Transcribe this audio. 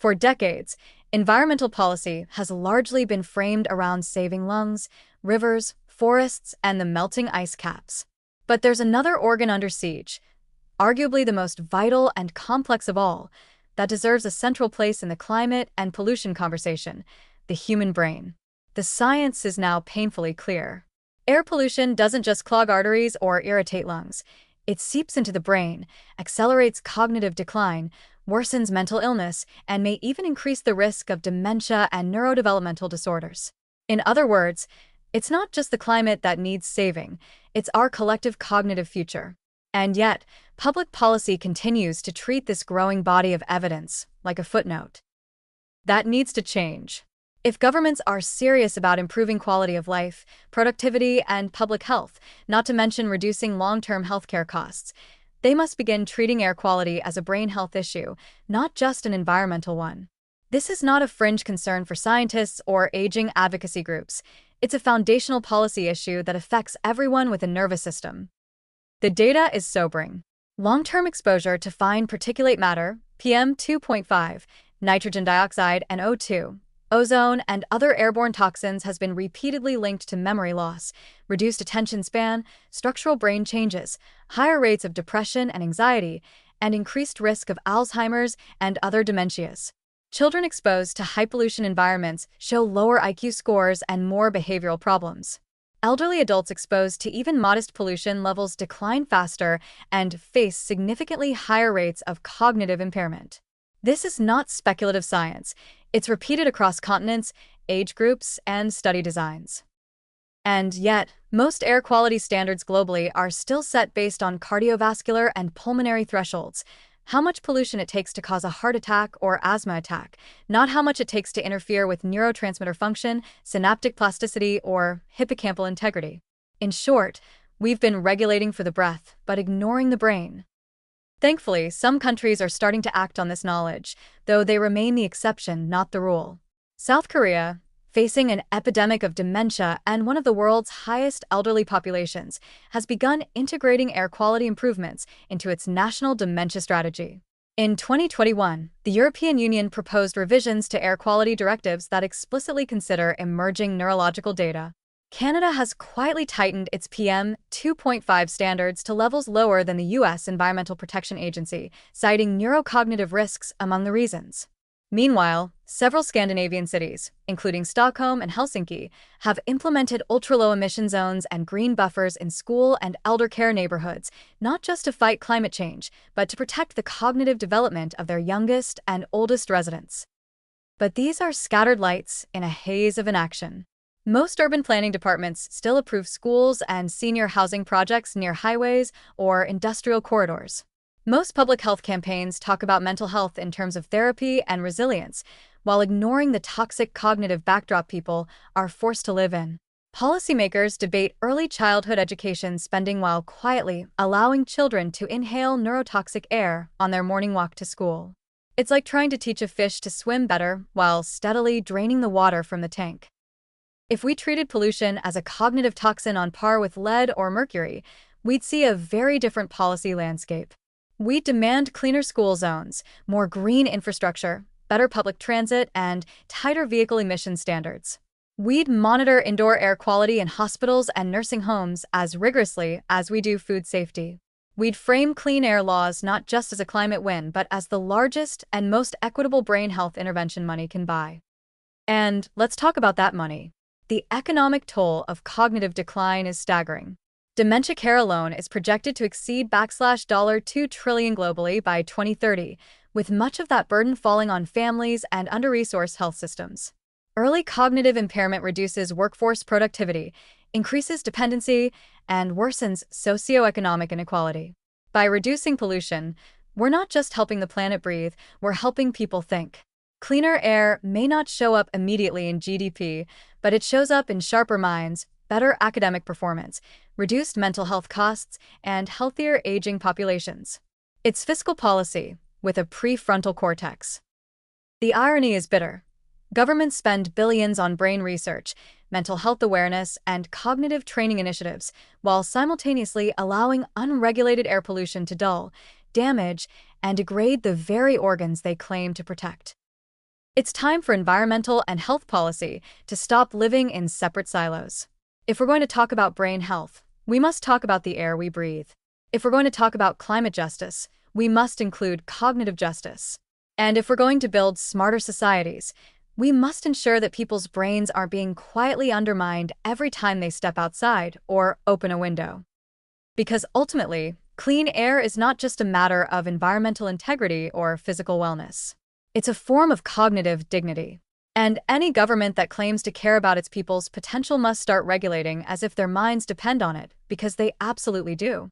For decades, environmental policy has largely been framed around saving lungs, rivers, forests, and the melting ice caps. But there's another organ under siege, arguably the most vital and complex of all, that deserves a central place in the climate and pollution conversation: the human brain. The science is now painfully clear. Air pollution doesn't just clog arteries or irritate lungs. It seeps into the brain, accelerates cognitive decline, worsens mental illness, and may even increase the risk of dementia and neurodevelopmental disorders. In other words, it's not just the climate that needs saving, it's our collective cognitive future. And yet, public policy continues to treat this growing body of evidence like a footnote. That needs to change. If governments are serious about improving quality of life, productivity, and public health, not to mention reducing long-term healthcare costs, they must begin treating air quality as a brain health issue, not just an environmental one. This is not a fringe concern for scientists or aging advocacy groups. It's a foundational policy issue that affects everyone with a nervous system. The data is sobering. Long-term exposure to fine particulate matter, PM 2.5, nitrogen dioxide and O2, ozone, and other airborne toxins has been repeatedly linked to memory loss, reduced attention span, structural brain changes, higher rates of depression and anxiety, and increased risk of Alzheimer's and other dementias. Children exposed to high-pollution environments show lower IQ scores and more behavioral problems. Elderly adults exposed to even modest pollution levels decline faster and face significantly higher rates of cognitive impairment. This is not speculative science. It's repeated across continents, age groups, and study designs. And yet, most air quality standards globally are still set based on cardiovascular and pulmonary thresholds: how much pollution it takes to cause a heart attack or asthma attack, not how much it takes to interfere with neurotransmitter function, synaptic plasticity, or hippocampal integrity. In short, we've been regulating for the breath, but ignoring the brain. Thankfully, some countries are starting to act on this knowledge, though they remain the exception, not the rule. South Korea, facing an epidemic of dementia and one of the world's highest elderly populations, has begun integrating air quality improvements into its national dementia strategy. In 2021, the European Union proposed revisions to air quality directives that explicitly consider emerging neurological data. Canada has quietly tightened its PM 2.5 standards to levels lower than the U.S. Environmental Protection Agency, citing neurocognitive risks among the reasons. Meanwhile, several Scandinavian cities, including Stockholm and Helsinki, have implemented ultra-low emission zones and green buffers in school and elder care neighborhoods, not just to fight climate change, but to protect the cognitive development of their youngest and oldest residents. But these are scattered lights in a haze of inaction. Most urban planning departments still approve schools and senior housing projects near highways or industrial corridors. Most public health campaigns talk about mental health in terms of therapy and resilience, while ignoring the toxic cognitive backdrop people are forced to live in. Policymakers debate early childhood education spending while quietly allowing children to inhale neurotoxic air on their morning walk to school. It's like trying to teach a fish to swim better while steadily draining the water from the tank. If we treated pollution as a cognitive toxin on par with lead or mercury, we'd see a very different policy landscape. We demand cleaner school zones, more green infrastructure, better public transit, and tighter vehicle emission standards. We'd monitor indoor air quality in hospitals and nursing homes as rigorously as we do food safety. We'd frame clean air laws not just as a climate win, but as the largest and most equitable brain health intervention money can buy. And let's talk about that money. The economic toll of cognitive decline is staggering. Dementia care alone is projected to exceed $2 trillion globally by 2030, with much of that burden falling on families and under-resourced health systems. Early cognitive impairment reduces workforce productivity, increases dependency, and worsens socioeconomic inequality. By reducing pollution, we're not just helping the planet breathe, we're helping people think. Cleaner air may not show up immediately in GDP, but it shows up in sharper minds, better academic performance, reduced mental health costs, and healthier aging populations. It's fiscal policy, with a prefrontal cortex. The irony is bitter. Governments spend billions on brain research, mental health awareness, and cognitive training initiatives, while simultaneously allowing unregulated air pollution to dull, damage, and degrade the very organs they claim to protect. It's time for environmental and health policy to stop living in separate silos. If we're going to talk about brain health, we must talk about the air we breathe. If we're going to talk about climate justice, we must include cognitive justice. And if we're going to build smarter societies, we must ensure that people's brains aren't being quietly undermined every time they step outside or open a window. Because ultimately, clean air is not just a matter of environmental integrity or physical wellness. It's a form of cognitive dignity. And any government that claims to care about its people's potential must start regulating as if their minds depend on it, because they absolutely do.